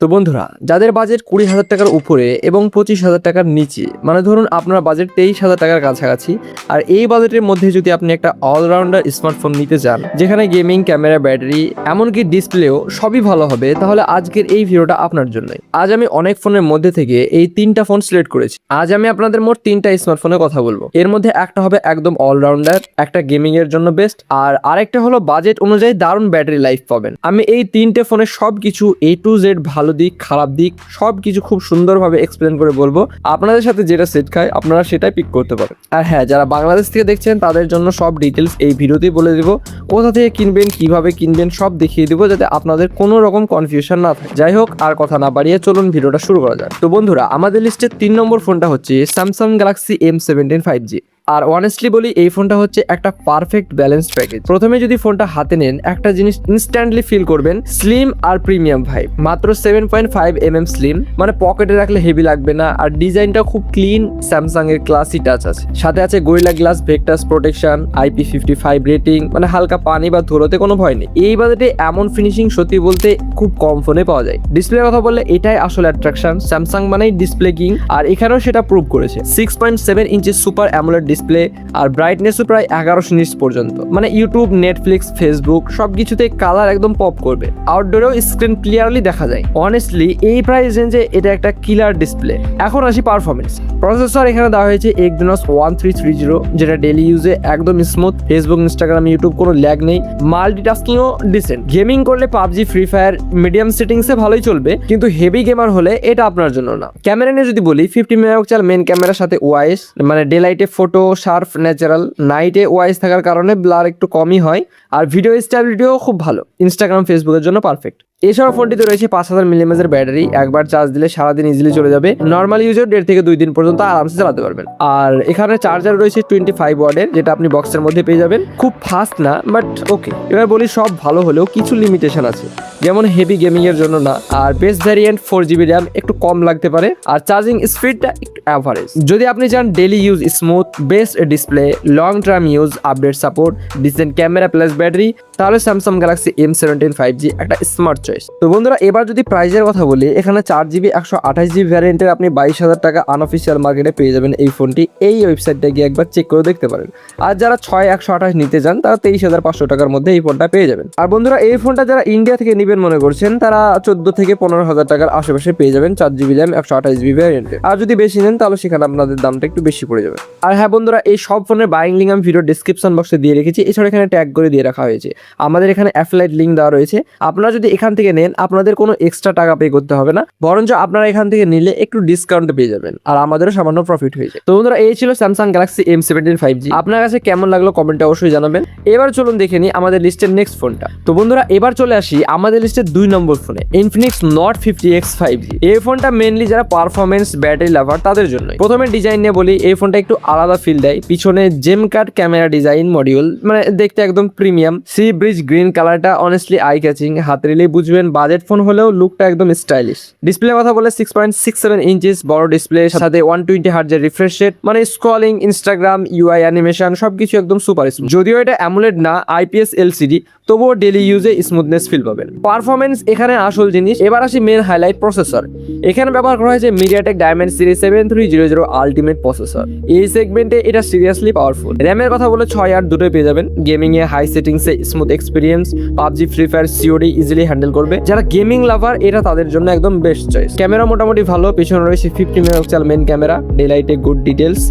তো বন্ধুরা, যাদের বাজেট 20,000 টাকার উপরে এবং 25,000 টাকার নিচে, মানে ধরুন আপনার বাজেট 23,000 টাকার কাছাকাছি, আর এই বাজেটের মধ্যে যদি আপনি একটা অলরাউন্ডার স্মার্টফোন নিতে চান যেখানে গেমিং, ক্যামেরা, ব্যাটারি, এমনকি ডিসপ্লেও সবই ভালো হবে, তাহলে আজকের এই ভিডিওটা আপনার জন্যই। আজ আমি অনেক ফোনের মধ্যে থেকে এই 3টা ফোন সিলেক্ট করেছি। আজ আমি আপনাদের মোট 3টা স্মার্টফোনের কথা বলবো। এর মধ্যে একটা হবে একদম অলরাউন্ডার, একটা গেমিং এর জন্য বেস্ট, আর আরেকটা হলো বাজেট অনুযায়ী দারুণ ব্যাটারি লাইফ পাবেন। আমি এই 3টে ফোনের সবকিছু A to Z, ভালো দিক, খারাপ দিক, সবকিছু খুব সুন্দরভাবে এক্সপ্লেন করে বলবো। আপনাদের সাথে যেটা সেট খায় আপনারা সেটাই পিক করতে পারেন। আর হ্যাঁ, যারা বাংলাদেশ থেকে দেখছেন তাদের জন্য সব ডিটেলস এই ভিডিওতেই বলে দিব। কোথা থেকে কিনবেন, কিভাবে কিনবেন, সব দেখিয়ে দিব, যাতে আপনাদের কোনো রকম কনফিউশন না থাকে। যাই হোক, আর কথা না বাড়িয়ে চলুন ভিডিওটা শুরু করা যাক। তো বন্ধুরা, আমাদের লিস্টের 3 নম্বর ফোনটা হচ্ছে স্যামসাং গ্যালাক্সি M17 5G। আর অনেস্টলি বলি, এই ফোনটা হচ্ছে একটা পারফেক্ট ব্যালেন্স প্যাকেজ। প্রথমে যদি ফোনটা হাতে নেন, একটা জিনিস ইনস্ট্যান্টলি ফিল করবেন, স্লিম আর প্রিমিয়াম ভাইব। মাত্র 7.5 mm স্লিম, মানে পকেটে রাখলে হেভি লাগবে না। আর ডিজাইনটা খুব ক্লিন, স্যামসাং এর ক্লাসি টাচ আছে। সাথে আছে gorilla glass Victus protection, IP55 rating, মানে হালকা পানি বা ধুলোতে কোনো ভয় নেই। এই বাজেটে এমন ফিনিশিং সত্যি বলতে খুব কম ফোনে পাওয়া যায়। ডিসপ্লের কথা বললে এটাই আসলে অ্যাট্রাকশন। স্যামসাং মানেই ডিসপ্লে কিং, আর এখানেও সেটা প্রুভ করেছে। 6.7 ইঞ্চি সুপার অ্যামোলেড ডিসপ্লে, আর ব্রাইটনেসও প্রায় 1100 নিটস পর্যন্ত। মানে ইউটিউব, নেটফ্লিক্স, ফেসবুক সবকিছুতে কালার একদম পপ করবে। আউটডোরেও স্ক্রিন ক্লিয়ারলি দেখা যায়। অনেস্টলি এই প্রাইস রেঞ্জে এটা একটা কিলার ডিসপ্লে। এখন আসি পারফরমেন্স। প্রসেসর এখানে দেওয়া হয়েছে Exynos 1330, যেটা ডেইলি ইউজে একদম স্মুথ। ফেসবুক, ইনস্টাগ্রাম, ইউটিউব কোনো ল্যাগ নেই। মাল্টিটাস্কিংও ডিসেন্ট। গেমিং করলে পাবজি, ফ্রি ফায়ার মিডিয়াম সেটিংসে ভালোই চলবে, কিন্তু হেভি গেমার হলে এটা আপনার জন্য না। ক্যামেরা নিয়ে যদি বলি, 50 মেগাপিক্সেল মেন ক্যামেরার সাথে ওআইএস, মানে ডে লাইটে ফটো শার্প ন্যাচারাল, নাইটে ওআইএস থাকার কারণে ব্লার একটু কমই হয়। আর ভিডিও স্টেবিলিটিও খুব ভালো, ইনস্টাগ্রাম, ফেসবুকের জন্য পারফেক্ট। এছাড়া ফোনটিতে রয়েছে 5000 mAh ব্যাটারি। একবার চার্জ দিলে সারাদিন ইজিলি চলে যাবে। নর্মাল ইউজার 1.5 থেকে 2 দিন পর্যন্ত আরামসে চালাতে পারবেন। আর এখানে চার্জার রয়েছে 25 ওয়াটের, যেটা আপনি বক্সের মধ্যে পেয়ে যাবেন। খুব ফাস্ট না, বাট ওকে। এবার বলি, সব ভালো হলেও কিছু লিমিটেশন আছে, যেমন হেভি গেমিং এর জন্য না। আর বেস্ট ভ্যারিয়েন্ট 4GB র্যাম, একটু কম লাগতে পারে। আর চার্জিং স্পিডটা একটু অ্যাভারেজ। যদি আপনি চান daily use, smooth, best display, long term use, update support, decent camera plus battery, তাহলে স্যামসাং গ্যালাক্সি M17 5G একটা স্মার্ট চয়েস। তো বন্ধুরা, এবার যদি প্রাইসের কথা বলি, এখানে 4GB 128GB ভ্যারিয়েন্টের আপনি 22,000 টাকা আনঅফিসিয়াল মার্কেটে পেয়ে যাবেন এই ফোনটি। এই ওয়েবসাইটটা গিয়ে একবার চেক করে দেখতে পারেন। আর যারা 6128 নিতে চান, তারা 23,500 টাকার মধ্যে এই ফোনটা পেয়ে যাবেন। আর বন্ধুরা, এই ফোনটা যারা ইন্ডিয়া থেকে নেবেন মনে করছেন, তারা 14 থেকে 15,000 টাকার আশেপাশে পেয়ে যাবেন 4GB র্যাম 128GB ভ্যারিয়েন্টে। আর যদি বেশি নেন, তাহলে সেখানে আপনাদের দামটা একটু বেশি পড়ে যাবে। আর হ্যাঁ বন্ধুরা, এই সব ফোনের বাইং লিঙ্ক আমি ভিডিও ডিসক্রিপশন বক্সে দিয়ে রেখেছি। এছাড়া এখানে ট্যাগ করে দিয়ে রাখা হয়েছে। আমাদের এখানে অ্যাফিলিয়েট লিঙ্ক দেওয়া রয়েছে। আপনারা যদি এখান থেকে নেন, আপনাদের কোনো এক্সট্রা টাকা পে করতে হবে না, বরঞ্চ আপনারা এখান থেকে নিলে একটু ডিসকাউন্ট পেয়ে যাবেন, আর আমাদেরও সামান্য প্রফিট হয়ে যায়। তো বন্ধুরা, এই ছিল স্যামসাং গ্যালাক্সি M17 5G। আপনার কাছে কেমন লাগলো কমেন্টে অবশ্যই জানাবেন। এবার চলুন দেখে নিই আমাদের লিস্টের নেক্সট ফোনটা। তো বন্ধুরা, এবার চলে আসি আমাদের লিস্টের 2 নম্বর ফোনে, Infinix Note 50X 5G। এই ফোনটা মেনলি যারা পারফরমেন্স, ব্যাটারি লাভার তাদের জন্য। প্রথমে ডিজাইন নিয়ে বলি, এই ফোনটা একটু আলাদা ফিল দেয়। পিছনে জেম কাট ক্যামেরা ডিজাইন মডিউল, মানে দেখতে একদম প্রিমিয়াম। সি ব্রিজ গ্রিন কালারটা অনেস্টলি আই ক্যাচিং। হাতে নিলেই বুঝবেন বাজেট ফোন হলেও লুকটা একদম স্টাইলিশ। ডিসপ্লের কথা বলে 6.67 ইঞ্চিস বড় ডিসপ্লে, সাথে 120 হার্জের রিফ্রেশ রেট, মানে স্ক্রলিং, ইনস্টাগ্রাম, UI অ্যানিমেশন সবকিছু একদম সুপার স্মুথ। যদিও এটা অ্যামোলেড না, IPS LCD, তবুও ডেলি ইউজে স্মুথনেস ফিল পাবেন। পারফরমেন্স এখানে আসল জিনিস। এবার আসি মেন হাইলাইট, প্রসেসর। এখানে ব্যবহার করা হয়েছে MediaTek Dimensity 7300 আলটিমেট প্রসেসর। এই সেগমেন্টে এটা সিরিয়াসলি পাওয়ারফুল। র্যামের কথা বলে 6 আর 2 পেয়ে যাবেন। গেমিং এ হাই সেটিংসে smooth experience, PUBG, free fire, COD easily handle করবে। যারা গেমিং লাভার, এটা তাদের জন্য একদম বেস্ট চয়েস। ক্যামেরা মোটামুটি ভালো। পিছনে রয়েছে 50 মেগাপিক্সেল মেন ক্যামেরা, ডে লাইটে গুড ডিটেলস,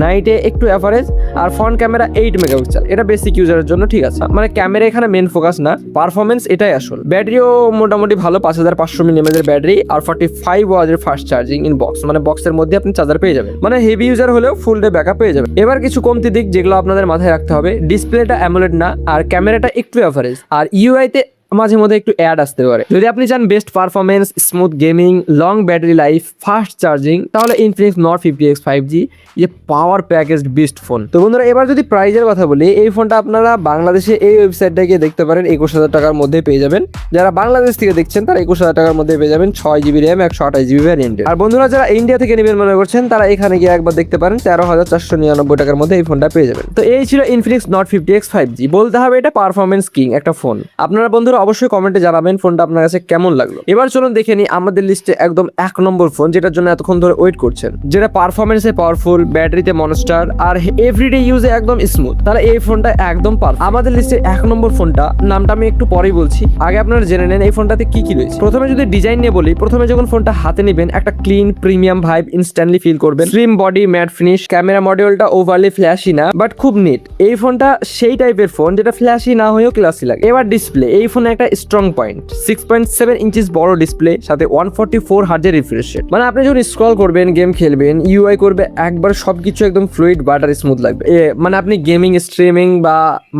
নাইটে একটু অ্যাভারেজ। আর ফ্রন্ট ক্যামেরা 8 মেগাপিক্সেল, এটা বেসিক ইউজারের জন্য ঠিক আছে। মানে ক্যামেরা এখানে মেন ফোকাস না, পারফরমেন্স এটাই আসল। ব্যাটারিও মোটামুটি ভালো, 5500 mAh ব্যাটারি, আর 45 ওয়াটের ফাস্ট চার্জিং ইন বক্স, মানে বক্সের মধ্যে আপনি চার্জার পেয়ে যাবেন। মানে হেভি ইউজার হলেও ফুল ডে ব্যাকআপ পেয়ে যাবেন। এবার কিছু কমতি দিক যেগুলো আপনাদের মাথায় রাখতে হবে, ডিসপ্লেটা অ্যামোলেড না, আর ক্যামেরাটা একটু অ্যাভারেজ, আর UI তে মাঝে মধ্যে একটু অ্যাড আসতে পারে। যদি আপনি চান best performance, smooth gaming, long battery life, fast charging, তাহলে Infinix Note 50X 5G যে পাওয়ার প্যাকেজড বেস্ট ফোন। তো বন্ধুরা, এবার যদি প্রাইজের কথা বলি, এই ফোনটা আপনারা বাংলাদেশে এই ওয়েবসাইটটা গিয়ে দেখতে পারেন, 21,000 টাকার মধ্যে পেয়ে যাবেন। যারা বাংলাদেশ থেকে দেখছেন, তারা 21,000 টাকার মধ্যে পেয়ে যাবেন 6GB র্যাম 128GB ভ্যারিয়েন্টে। আর বন্ধুরা, যারা ইন্ডিয়া থেকে নেবেন মনে করছেন, তারা এখানে গিয়ে একবার দেখতে পারেন, 13,499 টাকার মধ্যে এই ফোনটা পেয়ে যাবেন। তো এই ছিল Infinix Note 50X 5G। বলতে হবে এটা পারফরমেন্স কিং একটা ফোন। আপনারা বন্ধুরা অবশ্যই কমেন্টে জানাবেন ফোনটা আপনার কাছে কেমন লাগলো। এবার চলুন দেখে নিই আমাদের লিস্টে একদম 1 নম্বর ফোন, যেটার জন্য এতক্ষণ ধরে ওয়েট করছেন, যেটা পারফরমেন্সে পাওয়ারফুল, ব্যাটারিতে মনস্টার আর এভরিডে ইউজে একদম স্মুথ। তাহলে এই ফোনটা একদম পারফেক্ট। আমাদের লিস্টে 1 নম্বর ফোনটা, নামটা আমি একটু পরেই বলছি, আগে আপনারা জেনে নেন এই ফোনটাতে কি কি রয়েছে। প্রথমে যদি ডিজাইন নিয়ে বলি, প্রথমে যখন ফোনটা হাতে নেবেন একটা clean premium vibe instantly feel করবেন। Slim body, matte finish, camera মডিউলটা ওভারলি ফ্ল্যাশি না বাট খুব নিট। এই ফোনটা সেই টাইপের ফোন যেটা ফ্ল্যাশি না হয়েও ক্লাসি লাগে। এবার ডিসপ্লে, এই ফোনে একটা স্ট্রং পয়েন্ট, 6.7 ইঞ্চিস বড় ডিসপ্লে, সাথে 144 হার্জের রিফ্রেশ রেট। মানে আপনি যখন স্ক্রল করবেন, গেম খেলবেন, ইউআই করবে, একবার সবকিছু একদম ফ্লুইড বাটার স্মুথ লাগবে। মানে আপনি গেমিং, স্ট্রিমিং বা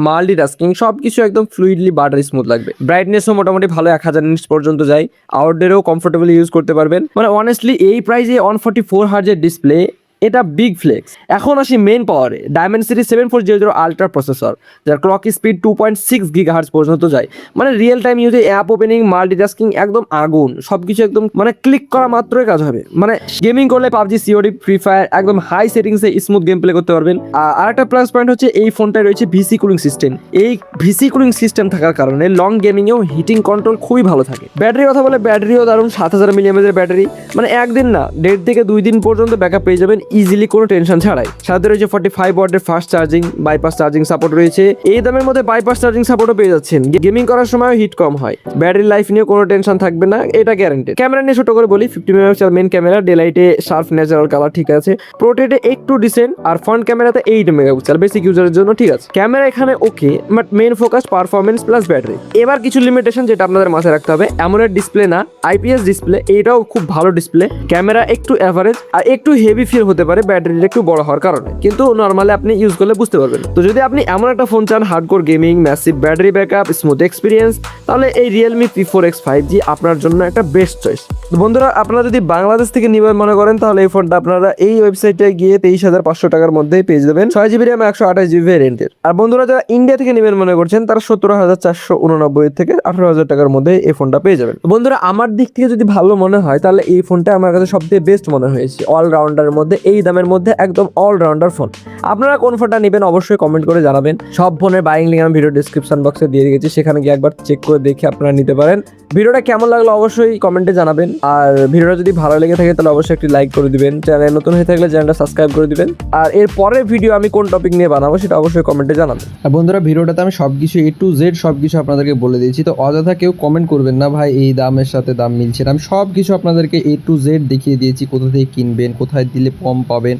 মাল্টিটাস্কিং সবকিছু একদম ফ্লুইডলি বাটার স্মুথ লাগবে। ব্রাইটনেসও মোটামুটি ভালো, 1000 নিটস পর্যন্ত যায়। আউটডোরেও কমফোর্টেবলি ইউজ করতে পারবেন। মানে অনেস্টলি এই প্রাইসে 144 হার্জের ডিসপ্লে, এটা বিগ ফ্লেক্স। এখন আসি মেন পাওয়ারে। ডায়মেনসিটি 7400 আলট্রা প্রসেসর, যার ক্লক স্পিড 2.6 গিগাহার্টজ পর্যন্ত যায়। মানে রিয়েল টাইম ইউজে অ্যাপ ওপেনিং, মাল্টিটাস্কিং একদম আগুন। সবকিছু একদম মানে ক্লিক করা মাত্রই কাজ হবে। মানে গেমিং করলে পাবজি, সিওডি, ফ্রি ফায়ার একদম হাই সেটিংসে স্মুথ গেম প্লে করতে পারবেন। আর একটা প্লাস পয়েন্ট হচ্ছে এই ফোনটায় রয়েছে ভিসি কুলিং সিস্টেম। এই ভিসি কুলিং সিস্টেম থাকার কারণে লং গেমিংয়েও হিটিং কন্ট্রোল খুবই ভালো থাকে। ব্যাটারির কথা বলে, ব্যাটারিও দারুণ, 7000 mAh ব্যাটারি। মানে একদিন না 1.5 থেকে 2 দিন পর্যন্ত ব্যাকআপ পেয়ে যাবেন ইজিলি, কোনো টেনশন ছাড়াই। সাথে রয়েছে 45 ওয়াটের fast charging, bypass charging support রয়েছে। এই দামের মধ্যে বাইপাস চার্জিং সাপোর্টও পেয়ে যাচ্ছেন। গেমিং করার সময় হিট কম হয়। ব্যাটারি লাইফ নিয়ে কোনো টেনশন থাকবে না, এটা গ্যারান্টেড। ক্যামেরা নিয়ে ছোট করে বলি, 50 মেগাপিক্সেল মেন ক্যামেরা, ডেলাইটে শার্প ন্যাচারাল কালার ঠিক আছে, পোর্ট্রেটে একটু ডিসেন্ট, আর ফ্রন্ট ক্যামেরাতে 8 মেগাপিক্সেল, বেসিক ইউজারের জন্য ঠিক আছে। ক্যামেরা এখানে okay, but main focus performance plus battery. এবার কিছু লিমিটেশন যেটা আপনাদের মাথায় রাখতে হবে, অ্যামোলেড ডিসপ্লে না, আইপিএস ডিসপ্লে। এইটাও খুব ভালো ডিসপ্লে। ক্যামেরা একটু অ্যাভারেজ আর একটু হেভি ফিল হতে পারে ব্যাটারিটা একটু বড় হওয়ার কারণে, কিন্তু নর্মালি আপনি ইউজ করলে বুঝতে পারবেন। তো যদি আপনি এমন একটা ফোন চান, hardcore gaming, massive battery backup, smooth experience, তাহলে এই রিয়েলমি P4X 5G আপনার জন্য একটা বেস্ট চয়েস। তো বন্ধুরা, আপনারা যদি বাংলাদেশ থেকে নেবেন মনে করেন, তাহলে এই ফোনটা আপনারা এই ওয়েবসাইটে গিয়ে 23,500 টাকার মধ্যেই পেয়ে যাবেন, 6GB RAM 128GB ভ্যারিয়েন্টের। আর বন্ধুরা যারা ইন্ডিয়া থেকে নেবেন মনে করছেন, তারা 17,489 থেকে 18,000 টাকার মধ্যে এই ফোনটা পেয়ে যাবেন। বন্ধুরা, আমার দিক থেকে যদি ভালো মনে হয়, তাহলে এই ফোনটা আমার কাছে সবথেকে বেস্ট মনে হয়েছে অলরাউন্ডারের মধ্যে। এই দামের মধ্যে একদম অলরাউন্ডার ফোন। আপনারা কোন ফোনটা নেবেন অবশ্যই কমেন্ট করে জানাবেন। সব ফোনের বাইং লিঙ্ক আমি ভিডিও ডিসক্রিপশন বক্সে দিয়ে রেখেছি, সেখানে গিয়ে একবার চেক করে দেখে আপনারা নিতে পারেন। ভিডিওটা কেমন লাগলো অবশ্যই কমেন্টে জানাবেন। আর ভিডিওটা যদি ভালো লেগে থাকে তাহলে অবশ্যই একটি লাইক করে দিবেন। চ্যানেল নতুন হয়ে থাকলে চ্যানেলটা সাবস্ক্রাইব করে দিবেন। আর এর পরের ভিডিও আমি কোন টপিক নিয়ে বানাবো সেটা অবশ্যই কমেন্টে জানাবেন। আর বন্ধুরা, ভিডিওটাতে আমি সবকিছু A to Z সবকিছু আপনাদেরকে বলে দিয়েছি। তো অযথা কেউ কমেন্ট করবেন না ভাই এই দামের সাথে দাম মিলছে না। আমি সব কিছু আপনাদেরকে A to Z দেখিয়ে দিয়েছি, কোথা থেকে কিনবেন, কোথায় দিলে কম পাবেন,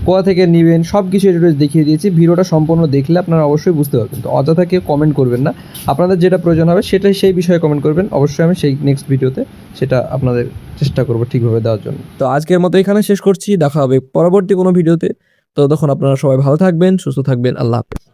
কোথা থেকে নেবেন, সব কিছু দেখিয়ে দিয়েছি। ভিডিওটা সম্পূর্ণ দেখলে আপনারা অবশ্যই বুঝতে পারবেন। তো অযথা কেউ কমেন্ট করবেন না, আপনাদের যেটা প্রয়োজন হবে সেটাই সেই বিষয়ে কমেন্ট করবেন। অবশ্যই আমি সেই নেক্সট ভিডিওতে সেটা আপনাদের চেষ্টা করবো ঠিকভাবে দেওয়ার জন্য। তো আজকের মতো এখানে শেষ করছি, দেখা হবে পরবর্তী কোনো ভিডিওতে। তো তখন আপনারা সবাই ভালো থাকবেন, সুস্থ থাকবেন। আল্লাহ হাফেজ।